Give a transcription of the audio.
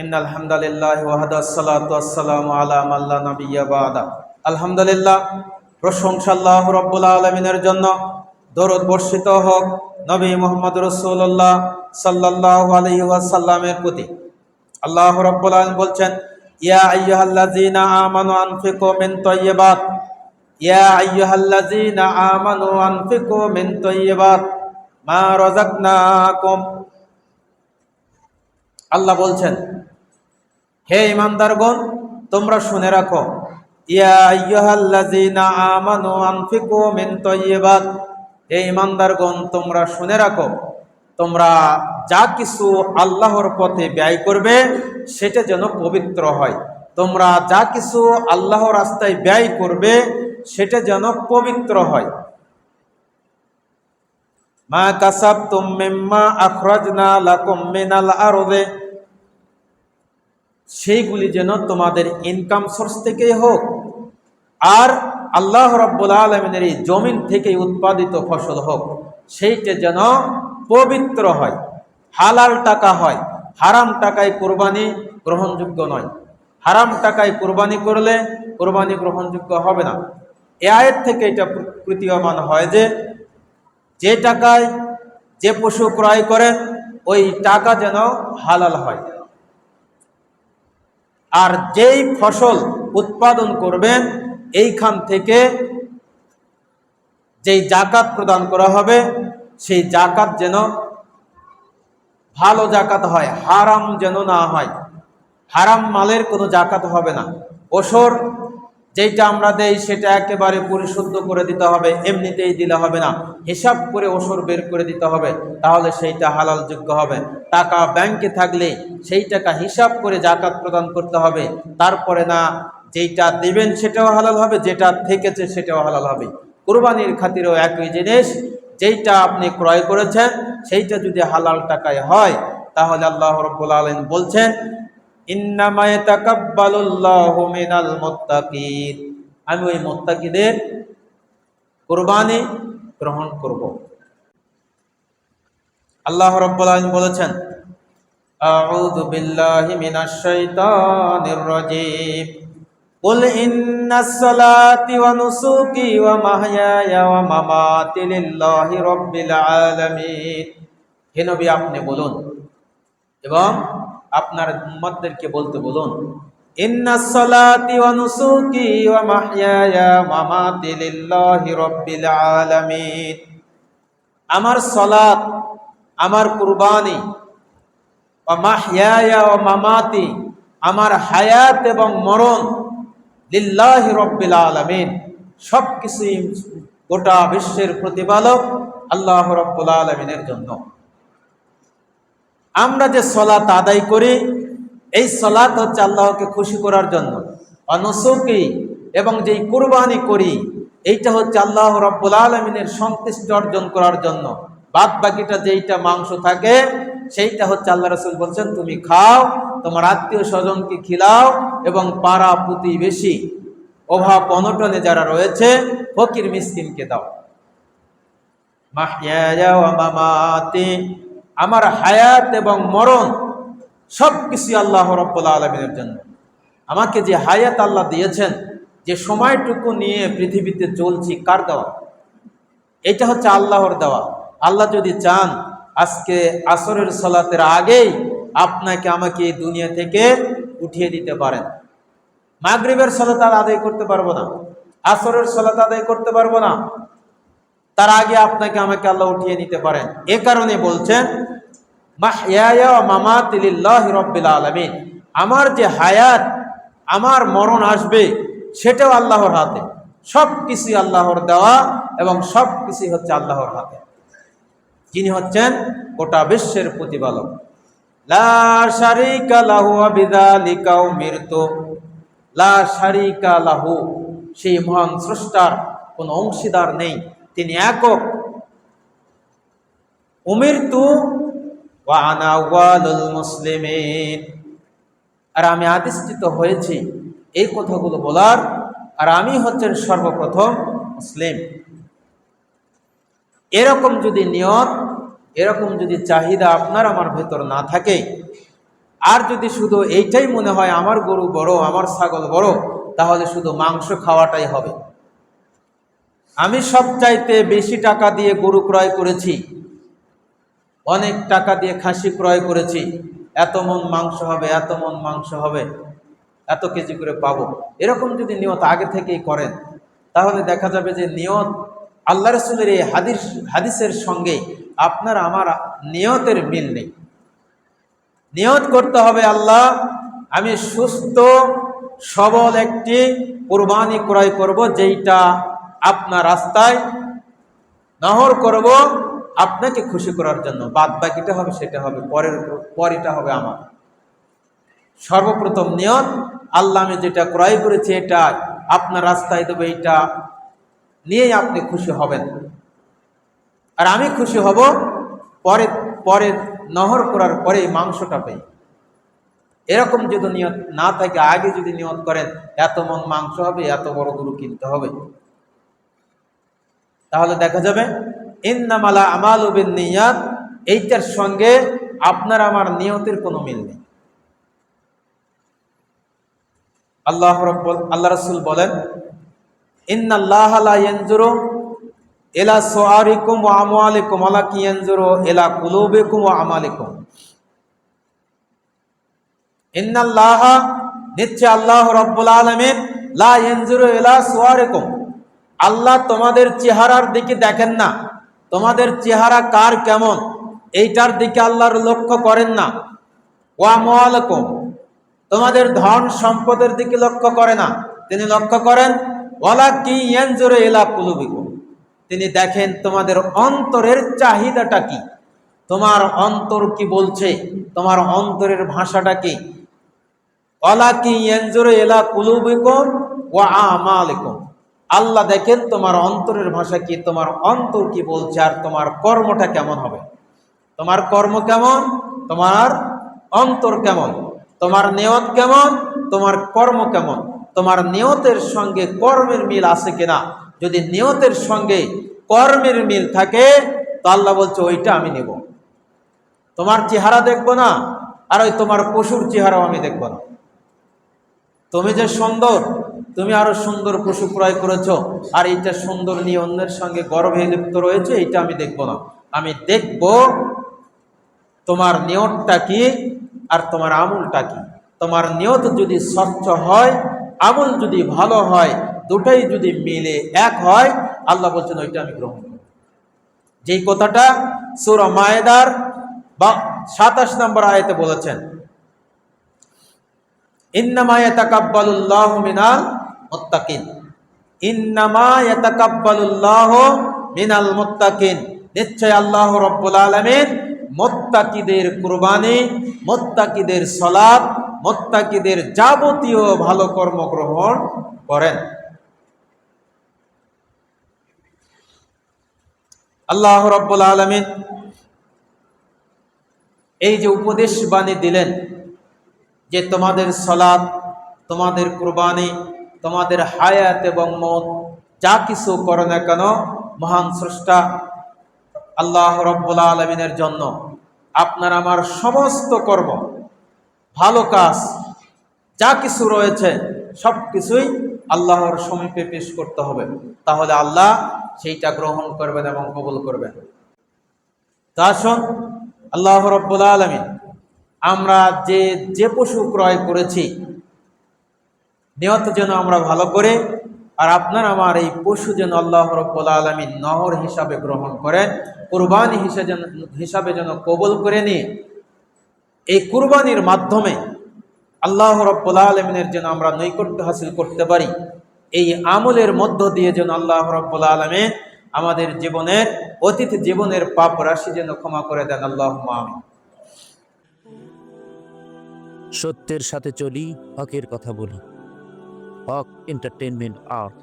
ইন্নাল হামদালিল্লাহি ওয়াহদা আসসালাতু ওয়াসসালামু আলা মান লা নাবিয়্যা বা'দা। আলহামদুলিল্লাহ, প্রশংসা আল্লাহু রাব্বুল আলামিনের জন্য। দরুদ বর্ষিত হোক নবী মুহাম্মদ রাসূলুল্লাহ সাল্লাল্লাহু আলাইহি ওয়াসাল্লামের প্রতি। আল্লাহ রাব্বুল আলামিন বলছেন, ইয়া আইয়ুহাল্লাযীনা আমানু আনফিকু মিন তাইয়্যিবাত, ইয়া আইয়ুহাল্লাযীনা আমানু আনফিকু মিন তাইয়্যিবাত মা রাযাকনাকুম। আল্লাহ বলছেন, হে ঈমানদারগণ, তোমরা শুনে রাখো, ইয়া আইয়ুহাল্লাযীনা আমানু আনফিকু মিন তাইয়্যিবাত, হে ঈমানদারগণ, তোমরা শুনে রাখো, তোমরা যা কিছু আল্লাহর পথে ব্যয় করবে সেটা যেন পবিত্র হয়। তোমরা যা কিছু আল্লাহর রাস্তায় ব্যয় করবে সেটা যেন পবিত্র হয়। মা কাসাবতুম মিম্মা আখরাজনা লাকুম মিনাল আরদে, সেইগুলি যেন তোমাদের ইনকাম সোর্স থেকেই হোক, আর আল্লাহ রাব্বুল আলামিনের এই জমিন থেকে উৎপাদিত ফসল হোক, সেইটা যেন পবিত্র হয়, হালাল টাকা হয়। হারাম টাকায় কোরবানি গ্রহণযোগ্য নয়। হারাম টাকায় কোরবানি করলে কোরবানি গ্রহণযোগ্য হবে না। এ আয়াত থেকে এটা প্রতীয়মান হয় যে টাকায় যে পশু ক্রয় করেন ওই টাকা যেন হালাল হয়, আর যেই ফসল উৎপাদন করবেন এইখান থেকে যেই জাকাত প্রদান করা হবে সেই জাকাত যেন ভালো জাকাত হয়, হারাম যেন না হয়। হারাম মালের কোনো জাকাত হবে না। ওসর যেটা আমরা দেই সেটা একেবারে পরিশুদ্ধ করে দিতে হবে, এমনিতেই দিলে হবে না, হিসাব করে ওসর বের করে দিতে হবে, তাহলে সেইটা হালাল যোগ্য হবে। টাকা ব্যাংকে থাকলে সেই টাকা হিসাব করে জাকাত প্রদান করতে হবে, তারপরে না যেটা দিবেন সেটাও হালাল হবে, যেটা থেকেছে সেটাও হালাল হবে। কুরবানির খাতিরেও একই জিনিস, যেইটা আপনি ক্রয় করেছেন সেইটা যদি হালাল টাকায় হয় তাহলে আল্লাহ রাব্বুল আলামিন বলছেন, ইন্নামা ইয়াতাকাব্বালুল্লাহু মিনাল মুত্তাকিন, আমি ওই মুত্তাকিদের কুরবানি গ্রহণ করব। আল্লাহ রাব্বুল আলামিন বলেছেন, আউযু বিল্লাহি মিনাশ শাইতানির রাজীম, কুল ইন্নাস সালাতি ওয়া নুসুকি ওয়া মাহইয়ায়া ওয়া মামাতি লিল্লাহি রাব্বিল আলামিন। হে নবী, আপনি বলুন এবং আপনার উম্মতদেরকে বলতে বলুন, ইন্নাস সালাতি ওয়া নুসুকি ওয়া মাহইয়ায়া ওয়া মামাতি লিল্লাহি রাব্বিল আলামিন। আমার সালাত, আমার কুরবানি, ওয়া মাহইয়ায়া ওয়া মামাতি, আমার হায়াত এবং মরণ, লিল্লাহি রাব্বিল আলামিন, সবকিছুই গোটা বিশ্বের প্রতিপালক আল্লাহ রাব্বুল আলামিনের জন্য। আমরা যে সালাত আদায় করি এই সালাত হচ্ছে আল্লাহকে খুশি করার জন্য। অনুসুকি, এবং যেই কুরবানি করি এইটা হচ্ছে আল্লাহ রাব্বুল আলামিনের সন্তুষ্টি অর্জন করার জন্য। বাদ বাকিটা যেইটা মাংস থাকে সেইটা হচ্ছে আল্লাহ রাসূল বলছেন, তুমি খাও, তোমার আত্মীয় স্বজনকে খিলাও এবং পাড়া প্রতিবেশী অভাব অনটনে যারা রয়েছে ফকির মিসকিনকে দাও। মাহইয়ায়া ওয়া মামাতি, আমার হায়াত এবং মরণ সবকিছু আল্লাহ রাব্বুল আলামিনের জন্য। আমাকে যে হায়াত আল্লাহ দিয়েছেন, যে সময়টুকু নিয়ে পৃথিবীতে চলছি, কার দেওয়া? এটা হচ্ছে আল্লাহর দেওয়া। আল্লাহ যদি চান আজকে আসরের সালাতের আগেই আপনাকে আমাকে এই দুনিয়া থেকে উঠিয়ে দিতে পারেন। মাগরিবের সালাত আদায় করতে পারবো না, আসরের সালাত আদায় করতে পারবো না, তার আগে আপনাকে আমাকে আল্লাহ উঠিয়ে নিতে পারেন। এ কারণে বলছেন, মাহইয়ায়া ওয়া মামাতি লিল্লাহি রাব্বিল আলামিন, আমার যে হায়াত, আমার মরণ আসবে সেটাও আল্লাহর হাতে। সব কিছুই আল্লাহর দেওয়া এবং সব কিছুই হচ্ছে আল্লাহর হাতে, যিনি হচ্ছেন গোটা বিশ্বের প্রতিপালক। লা শারীকা লাহু ওয়া বিযালিকা উমিরতু, লা শারীকা লাহু, সেই মহান স্রষ্টার কোনো অংশীদার নেই, তিনি একক। উমিরতু ওয়া আনা আউয়ালুল মুসলিমিন, আর আমি আদিষ্টিত হয়েছি এই কথাগুলো বলার, আর আমি হচ্ছেন সর্বপ্রথম মুসলিম। এরকম যদি নিয়ত, এরকম যদি চাহিদা আপনার আমার ভেতর না থাকে আর যদি শুধু এইটাই মনে হয় আমার গরু বড়, আমার ছাগল বড়, তাহলে শুধু মাংস খাওয়াটাই হবে। আমি সবচাইতে বেশি টাকা দিয়ে গরু ক্রয় করেছি, অনেক টাকা দিয়ে খাসি ক্রয় করেছি, এত মন মাংস হবে, এত মন মাংস হবে, এত কেজি করে পাবো, এরকম যদি নিয়ত আগে থেকেই করেন, তাহলে দেখা যাবে যে নিয়ত আল্লাহ রসুলের এই হাদিসের সঙ্গে আপনার আমার নিয়তের মিল নেই। নিয়ত করতে হবে, আল্লাহ আমি সুস্থ সবল একটি কুরবানি ক্রয় করব, যেইটা আপনার রাস্তায় নহর করব আপনাকে খুশি করার জন্য। বাদ বাকিটা হবে সেটা হবে পরেরটা হবে আমার। সর্বপ্রথম নিয়ত, আল্লাহ আমি যেটা ক্রয় করেছি এটা আপনার রাস্তায় দেবো, এইটা নিয়েই আপনি খুশি হবেন, আর আমি খুশি হব পরে পরে নহর করার পরে মাংসটা পেয়ে। এরকম যদি নিয়ত না থাকে, আগে যদি নিয়ত করেন এত মন মাংস হবে, এত বড় গরু কিনতে হবে, তাহলে দেখা যাবে ইন্নামাল আমালু বিন্নিয়াত, এইটার সঙ্গে আপনার আমার নিয়তের কোনো মিল নেই। আল্লাহ রাসূল বলেন, ইন্নাল্লাহা লা ইয়ানজুরু ইলা সুআরিকুম ওয়া আমওয়ালিকুম ওয়ালাকিন ইয়ানজুরু ইলা কুলুবিকুম ওয়া আমালিকুম। ইন্নাল্লাহা, নিশ্চয় আল্লাহ রাব্বুল আলামিন, লা ইয়ানজুরু ইলা সুআরিকুম, আল্লাহ তোমাদের চেহারার দিকে দেখেন না, তোমাদের চেহারা কার কেমন এইটার দিকে আল্লাহর লক্ষ্য করেন না। ওয়া আমওয়ালিকুম, তোমাদের ধন সম্পদের দিকে লক্ষ্য করে না, তিনি লক্ষ্য করেন ওয়ালাকিন ইয়ানজুরু ইলা কুলুবিকুম, তিনি দেখেন তোমাদের অন্তরের চাহিদাটা কি, তোমার অন্তর কি বলছে, তোমার অন্তরের ভাষাটা কি। ওয়ালাকিন ইয়ানজুরু ইলা কুলুবিকুম ওয়া আমালিকুম, আল্লাহ দেখেন তোমার অন্তরের ভাষা কি, তোমার অন্তর কি বলছে, আর তোমার কর্মটা কেমন হবে। তোমার কর্ম কেমন, তোমার অন্তর কেমন, তোমার নিয়ত কেমন, তোমার কর্ম কেমন, তোমার নিয়তের সঙ্গে কর্মের মিল আছে কিনা। যদি নিয়তের সঙ্গে কর্মের মিল থাকে, তো আল্লাহ বলছে ওইটা আমি নেব। তোমার চেহারা দেখবো না, আর ওই তোমার পশুর চেহারাও আমি দেখবো না। তুমি যে সুন্দর, তুমি আরো সুন্দর পশু ক্রয় করেছো, আর এইটা সুন্দর নিয়ে অন্যের সঙ্গে গর্বে লিপ্ত রয়েছে, এইটা আমি দেখবো না। আমি দেখব তোমার নিয়তটা কি আর তোমার আমলটা কি। তোমার নিয়ত যদি স্বচ্ছ হয়, আমল যদি ভালো হয়, দুটাই যদি মিলে এক হয়, আল্লাহ বলছেন ওইটা আমি গ্রহণ করব। যেই কথাটা সূরা মায়েদার 27 নম্বর আয়াতে বলেছেন, ইন্নামা ইয়াতাকাব্বালুল্লাহু মিনাল মুত্তাকিন, ইন্নামা ইয়াতাকাব্বালুল্লাহু মিনাল মুত্তাকিন, নিশ্চয় আল্লাহ রাব্বুল আলামিন মুত্তাকিদের কুরবানি, মুত্তাকিদের সালাত, মুত্তাকিদের যাবতীয় ভালো কর্ম গ্রহণ করেন। আল্লাহ রাব্বুল আলামিন এই যে উপদেশ বাণী দিলেন যে তোমাদের সালাত, তোমাদের কুরবানি, তোমাদের হায়াত এবং মত যা কিছু করো না কেন, মহান স্রষ্টা আল্লাহ রাব্বুল আলামিনের জন্য আপনার আমার সমস্ত কর্ম, ভালো কাজ যা কিছু রয়েছে সব কিছুই আল্লাহর সমীপে পেশ করতে হবে, তাহলে আল্লাহ সেইটা গ্রহণ করবেন এবং কবুল করবেন। তা আসুন, আল্লাহ রাব্বুল আলামিন আমরা যে পশু ক্রয় করেছি, নিয়ত যেন আমরা ভালো করে, আর আপনার আমার এই পশু যেন আল্লাহ রাব্বুল আলামিন নহর হিসাবে গ্রহণ করেন, কুরবানি হিসাবে যেন কবুল করে নিয়ে এই কুরবানির মাধ্যমে আল্লাহ রাব্বুল আলামিনের যেন আমরা নৈকট্য হাসিল করতে পারি। এই আমলের মধ্য দিয়ে যেন আল্লাহ রাব্বুল আলামিন আমাদের জীবনের অতীত জীবনের পাপ রাশি যেন ক্ষমা করে দেন। আল্লাহুম্মা আমিন। সত্যের সাথে চলি, হকের কথা বলি। হক এন্টারটেইনমেন্ট আর্ট।